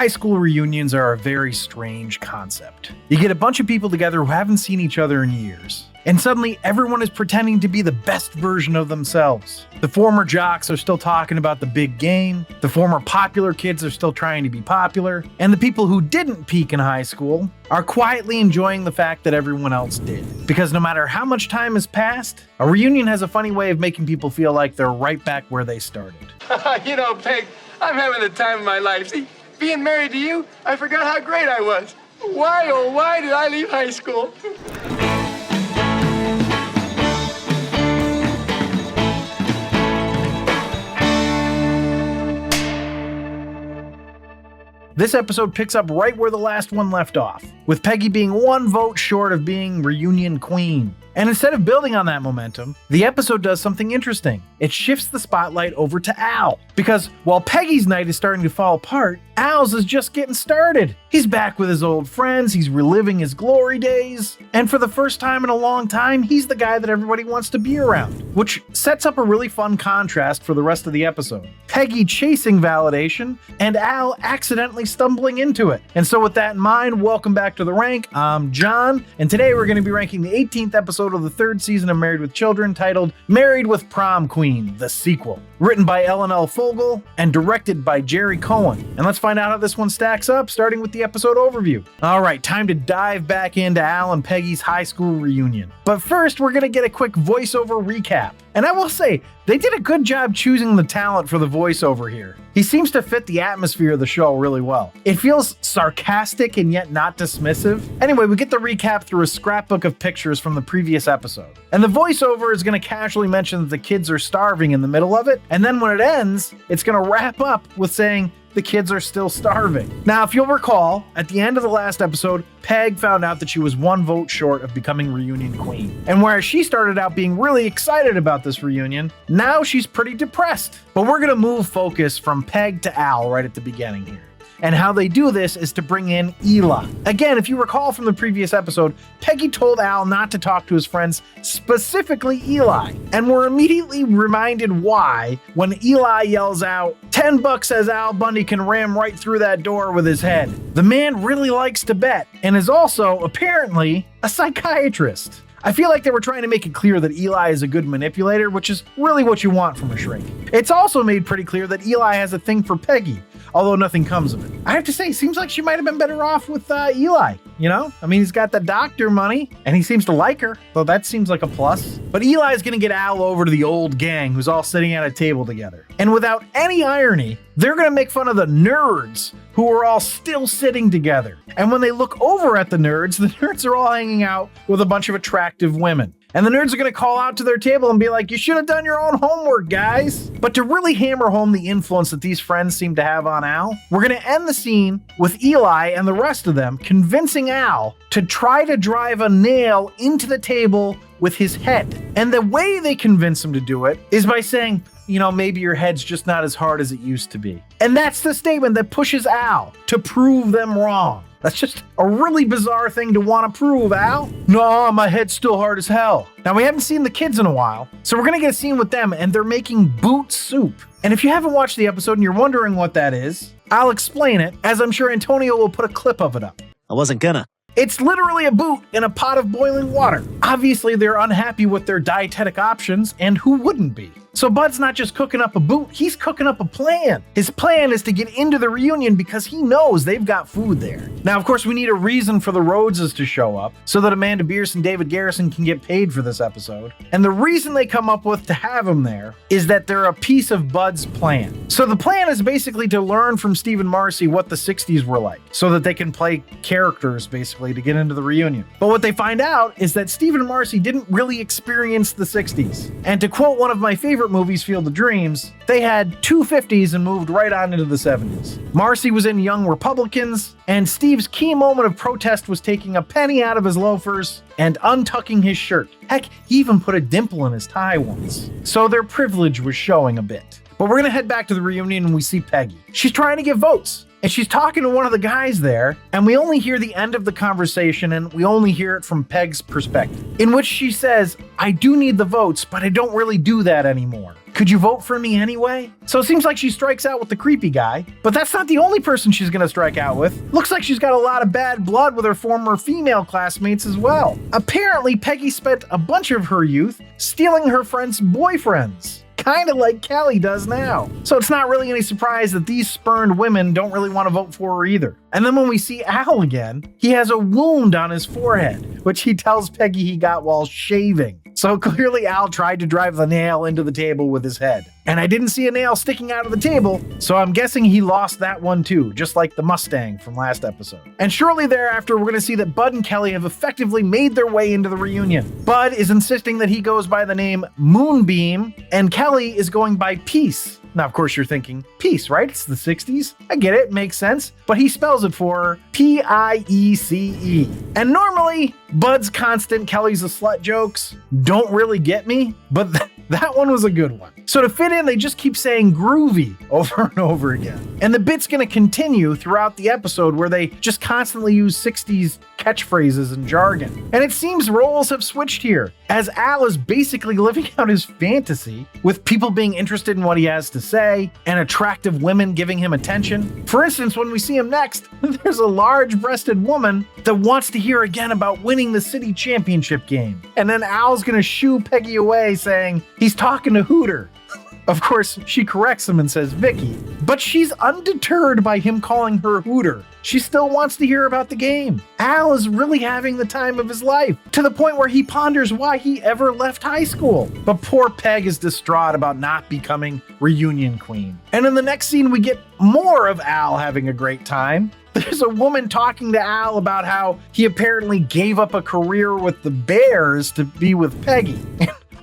High school reunions are a very strange concept. You get a bunch of people together who haven't seen each other in years, and suddenly everyone is pretending to be the best version of themselves. The former jocks are still talking about the big game, the former popular kids are still trying to be popular, and the people who didn't peak in high school are quietly enjoying the fact that everyone else did. Because no matter how much time has passed, a reunion has a funny way of making people feel like they're right back where they started. You know, Peg, I'm having the time of my life. See, being married to you, I forgot how great I was. Why, oh, why did I leave high school? This episode picks up right where the last one left off, with Peggy being one vote short of being reunion queen. And instead of building on that momentum, the episode does something interesting. It shifts the spotlight over to Al. Because while Peggy's night is starting to fall apart, Al's is just getting started. He's back with his old friends, he's reliving his glory days, and for the first time in a long time, he's the guy that everybody wants to be around, which sets up a really fun contrast for the rest of the episode. Peggy chasing validation, and Al accidentally stumbling into it. And so with that in mind, welcome back to The Rank. I'm John, and today we're going to be ranking the 18th episode of the third season of Married with Children, titled Married with Prom Queen, the sequel. Written by Ellen L. Fogel and directed by Jerry Cohen. And let's find out how this one stacks up, starting with the episode overview. Alright, time to dive back into Al and Peggy's high school reunion. But first, we're going to get a quick voiceover recap. And I will say, they did a good job choosing the talent for the voiceover here. He seems to fit the atmosphere of the show really well. It feels sarcastic and yet not dismissive. Anyway, we get the recap through a scrapbook of pictures from the previous episode. And the voiceover is going to casually mention that the kids are starving in the middle of it, and then when it ends, it's going to wrap up with saying, the kids are still starving. Now, if you'll recall, at the end of the last episode, Peg found out that she was one vote short of becoming reunion queen. And whereas she started out being really excited about this reunion, now she's pretty depressed. But we're gonna move focus from Peg to Al right at the beginning here. And how they do this is to bring in Eli. Again, if you recall from the previous episode, Peggy told Al not to talk to his friends, specifically Eli. And we're immediately reminded why when Eli yells out, $10 says Al Bundy can ram right through that door with his head. The man really likes to bet and is also, apparently, a psychiatrist. I feel like they were trying to make it clear that Eli is a good manipulator, which is really what you want from a shrink. It's also made pretty clear that Eli has a thing for Peggy, although nothing comes of it. I have to say, seems like she might have been better off with Eli, you know? I mean, he's got the doctor money, and he seems to like her, though that seems like a plus. But Eli's gonna get Al over to the old gang who's all sitting at a table together. And without any irony, they're gonna make fun of the nerds who are all still sitting together. And when they look over at the nerds are all hanging out with a bunch of attractive women. And the nerds are going to call out to their table and be like, you should have done your own homework, guys. But to really hammer home the influence that these friends seem to have on Al, we're going to end the scene with Eli and the rest of them convincing Al to try to drive a nail into the table with his head. And the way they convince him to do it is by saying, you know, maybe your head's just not as hard as it used to be. And that's the statement that pushes Al to prove them wrong. That's just a really bizarre thing to want to prove, Al. No, my head's still hard as hell. Now, we haven't seen the kids in a while, so we're going to get a scene with them, and they're making boot soup. And if you haven't watched the episode and you're wondering what that is, I'll explain it, as I'm sure Antonio will put a clip of it up. I wasn't gonna. It's literally a boot in a pot of boiling water. Obviously, they're unhappy with their dietetic options, and who wouldn't be? So Bud's not just cooking up a boot, he's cooking up a plan. His plan is to get into the reunion because he knows they've got food there. Now, of course, we need a reason for the Rhodeses to show up so that Amanda Bierce and David Garrison can get paid for this episode. And the reason they come up with to have them there is that they're a piece of Bud's plan. So the plan is basically to learn from Steve and Marcy what the 60s were like so that they can play characters basically to get into the reunion. But what they find out is that Steve and Marcy didn't really experience the 60s. And to quote one of my favorite movies, Field of Dreams, they had two 50s and moved right on into the 70s. Marcy was in Young Republicans, and Steve's key moment of protest was taking a penny out of his loafers and untucking his shirt. Heck, he even put a dimple in his tie once. So their privilege was showing a bit. But we're gonna head back to the reunion and we see Peggy. She's trying to get votes. And she's talking to one of the guys there, and we only hear the end of the conversation, and we only hear it from Peg's perspective, in which she says, I do need the votes, but I don't really do that anymore. Could you vote for me anyway? So it seems like she strikes out with the creepy guy, but that's not the only person she's gonna strike out with. Looks like she's got a lot of bad blood with her former female classmates as well. Apparently, Peggy spent a bunch of her youth stealing her friends' boyfriends. Kind of like Kelly does now. So it's not really any surprise that these spurned women don't really want to vote for her either. And then when we see Al again, he has a wound on his forehead, which he tells Peggy he got while shaving. So clearly Al tried to drive the nail into the table with his head. And I didn't see a nail sticking out of the table, so I'm guessing he lost that one too, just like the Mustang from last episode. And shortly thereafter, we're going to see that Bud and Kelly have effectively made their way into the reunion. Bud is insisting that he goes by the name Moonbeam, and Kelly is going by Peace. Now, of course, you're thinking, peace, right? It's the 60s. I get it, makes sense. But he spells it for her, P-I-E-C-E. And normally, Bud's constant Kelly's a slut jokes don't really get me, but that one was a good one. So to fit in, they just keep saying groovy over and over again. And the bit's gonna continue throughout the episode where they just constantly use 60s catchphrases and jargon. And it seems roles have switched here, as Al is basically living out his fantasy with people being interested in what he has to say and attractive women giving him attention. For instance, when we see him next, there's a large-breasted woman that wants to hear again about winning the city championship game. And then Al's gonna shoo Peggy away saying he's talking to Hooter. Of course, she corrects him and says Vicky, but she's undeterred by him calling her Hooter. She still wants to hear about the game. Al is really having the time of his life, to the point where he ponders why he ever left high school. But poor Peg is distraught about not becoming reunion queen. And in the next scene, we get more of Al having a great time. There's a woman talking to Al about how he apparently gave up a career with the Bears to be with Peggy.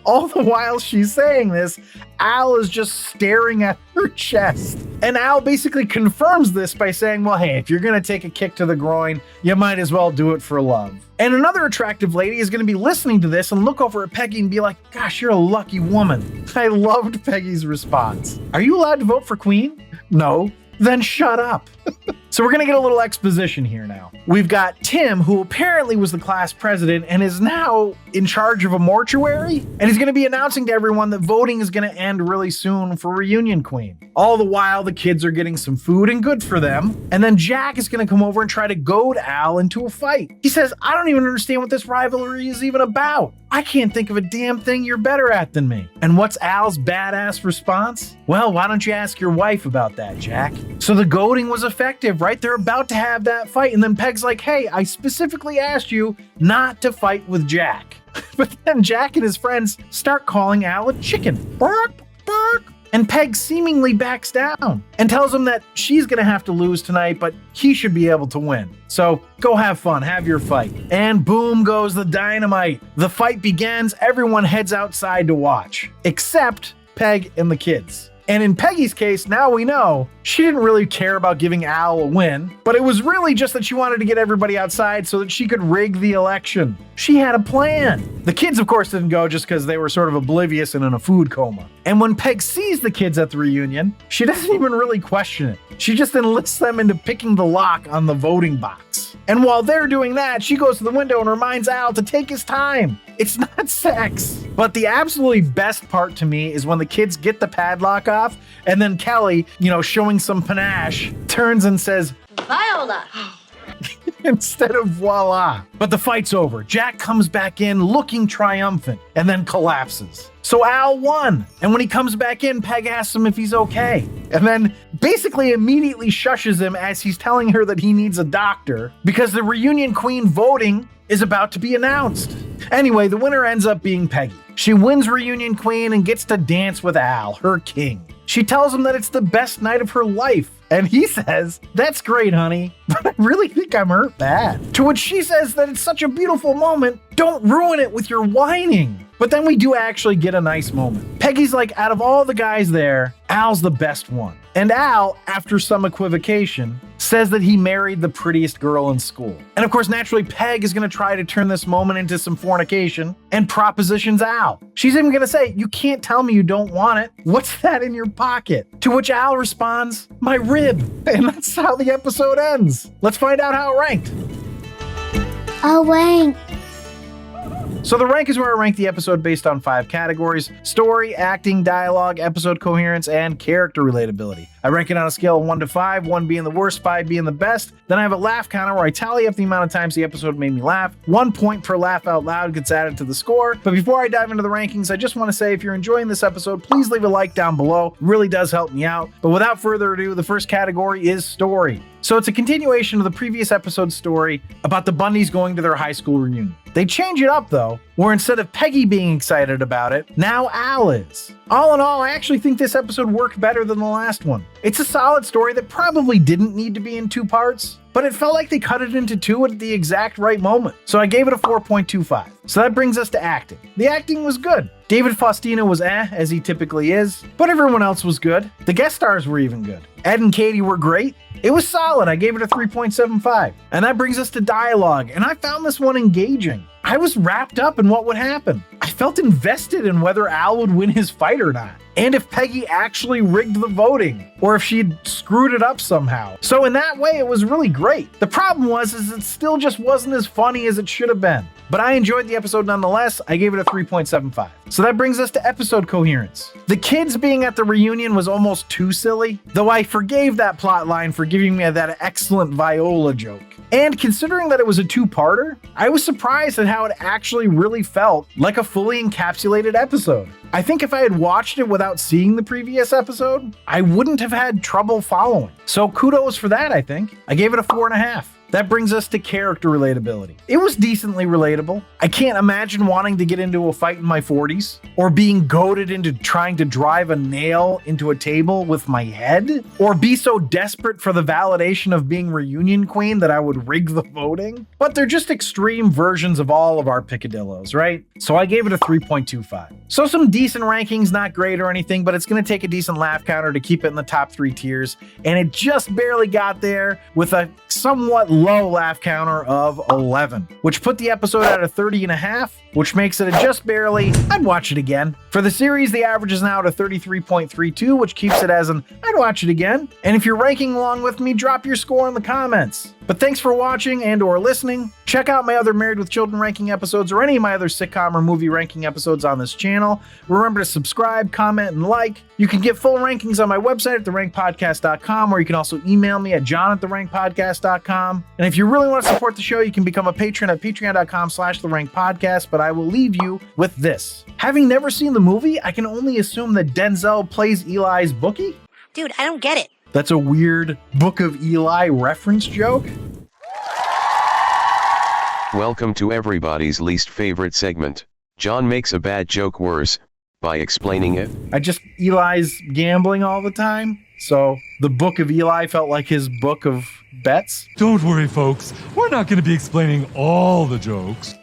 All the while she's saying this, Al is just staring at her chest. And Al basically confirms this by saying, well, hey, if you're gonna take a kick to the groin, you might as well do it for love. And another attractive lady is gonna be listening to this and look over at Peggy and be like, gosh, you're a lucky woman. I loved Peggy's response. Are you allowed to vote for Queen? No. Then shut up. So we're gonna get a little exposition here now. We've got Tim, who apparently was the class president and is now in charge of a mortuary, and he's gonna be announcing to everyone that voting is gonna end really soon for Reunion Queen. All the while, the kids are getting some food and good for them, and then Jack is gonna come over and try to goad Al into a fight. He says, I don't even understand what this rivalry is even about. I can't think of a damn thing you're better at than me. And what's Al's badass response? Well, why don't you ask your wife about that, Jack? So the goading was effective, right? They're about to have that fight, and then Peg's like, hey, I specifically asked you not to fight with Jack. But then Jack and his friends start calling Al a chicken. Bark, bark. And Peg seemingly backs down and tells him that she's gonna have to lose tonight, but he should be able to win. So go have fun, have your fight. And boom goes the dynamite. The fight begins, everyone heads outside to watch, except Peg and the kids. And in Peggy's case, now we know she didn't really care about giving Al a win, but it was really just that she wanted to get everybody outside so that she could rig the election. She had a plan. The kids, of course, didn't go just because they were sort of oblivious and in a food coma. And when Peg sees the kids at the reunion, she doesn't even really question it. She just enlists them into picking the lock on the voting box. And while they're doing that, she goes to the window and reminds Al to take his time. It's not sex. But the absolutely best part to me is when the kids get the padlock off, and then Kelly, showing some panache, turns and says, Viola. instead of voila. But the fight's over. Jack comes back in looking triumphant and then collapses. So Al won. And when he comes back in, Peg asks him if he's okay. And then basically immediately shushes him as he's telling her that he needs a doctor because the reunion queen voting is about to be announced. Anyway, the winner ends up being Peggy. She wins Reunion Queen and gets to dance with Al, her king. She tells him that it's the best night of her life. And he says, that's great, honey, but I really think I'm hurt bad. To which she says that it's such a beautiful moment, don't ruin it with your whining. But then we do actually get a nice moment. Peggy's like, out of all the guys there, Al's the best one. And Al, after some equivocation, says that he married the prettiest girl in school. And of course, naturally, Peg is going to try to turn this moment into some fornication and propositions Al. She's even going to say, you can't tell me you don't want it. What's that in your pocket? To which Al responds, my rib. And that's how the episode ends. Let's find out how it ranked. A wank. So the rank is where I rank the episode based on 5 categories: story, acting, dialogue, episode coherence, and character relatability. I rank it on a scale of 1 to 5, 1 being the worst, 5 being the best. Then I have a laugh counter where I tally up the amount of times the episode made me laugh. 1 point per laugh out loud gets added to the score. But before I dive into the rankings, I just want to say if you're enjoying this episode, please leave a like down below. It really does help me out. But without further ado, the first category is story. So it's a continuation of the previous episode's story about the Bundys going to their high school reunion. They change it up though, where instead of Peggy being excited about it, now Al is. All in all, I actually think this episode worked better than the last one. It's a solid story that probably didn't need to be in 2 parts, but it felt like they cut it into 2 at the exact right moment. So I gave it a 4.25. So that brings us to acting. The acting was good. David Faustino was as he typically is, but everyone else was good. The guest stars were even good. Ed and Katie were great. It was solid. I gave it a 3.75. And that brings us to dialogue, and I found this one engaging. I was wrapped up in what would happen. I felt invested in whether Al would win his fight or not, and if Peggy actually rigged the voting, or if she'd screwed it up somehow. So in that way, it was really great. The problem was it still just wasn't as funny as it should have been. But I enjoyed the episode nonetheless. I gave it a 3.75. So that brings us to episode coherence. The kids being at the reunion was almost too silly, though I forgave that plot line for giving me that excellent Viola joke. And considering that it was a 2-parter, I was surprised at how it actually really felt like a fully encapsulated episode. I think if I had watched it without seeing the previous episode, I wouldn't have had trouble following. So kudos for that, I think. I gave it a 4.5. That brings us to character relatability. It was decently relatable. I can't imagine wanting to get into a fight in my 40s, or being goaded into trying to drive a nail into a table with my head, or be so desperate for the validation of being reunion queen that I would rig the voting. But they're just extreme versions of all of our picadillos, right? So I gave it a 3.25. So some decent rankings, not great or anything, but it's gonna take a decent laugh counter to keep it in the top 3 tiers, and it just barely got there with a somewhat low laugh counter of 11, which put the episode at a 30.5, which makes it a just barely, I'd watch it again. For the series, the average is now at a 33.32, which keeps it as an I'd watch it again. And if you're ranking along with me, drop your score in the comments. But thanks for watching and or listening. Check out my other Married with Children ranking episodes or any of my other sitcom or movie ranking episodes on this channel. Remember to subscribe, comment, and like. You can get full rankings on my website at therankpodcast.com, or you can also email me at john@therankpodcast.com. And if you really want to support the show, you can become a patron at patreon.com/therankpodcast. But I will leave you with this. Having never seen the movie, I can only assume that Denzel plays Eli's bookie? Dude, I don't get it. That's a weird Book of Eli reference joke. Welcome to everybody's least favorite segment. John makes a bad joke worse by explaining it. Eli's gambling all the time, so the Book of Eli felt like his book of bets. Don't worry, folks. We're not going to be explaining all the jokes.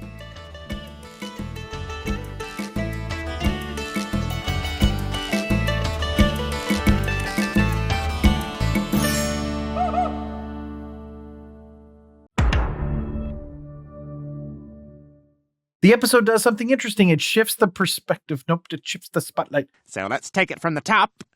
The episode does something interesting. It shifts the perspective. Nope, it shifts the spotlight. So let's take it from the top.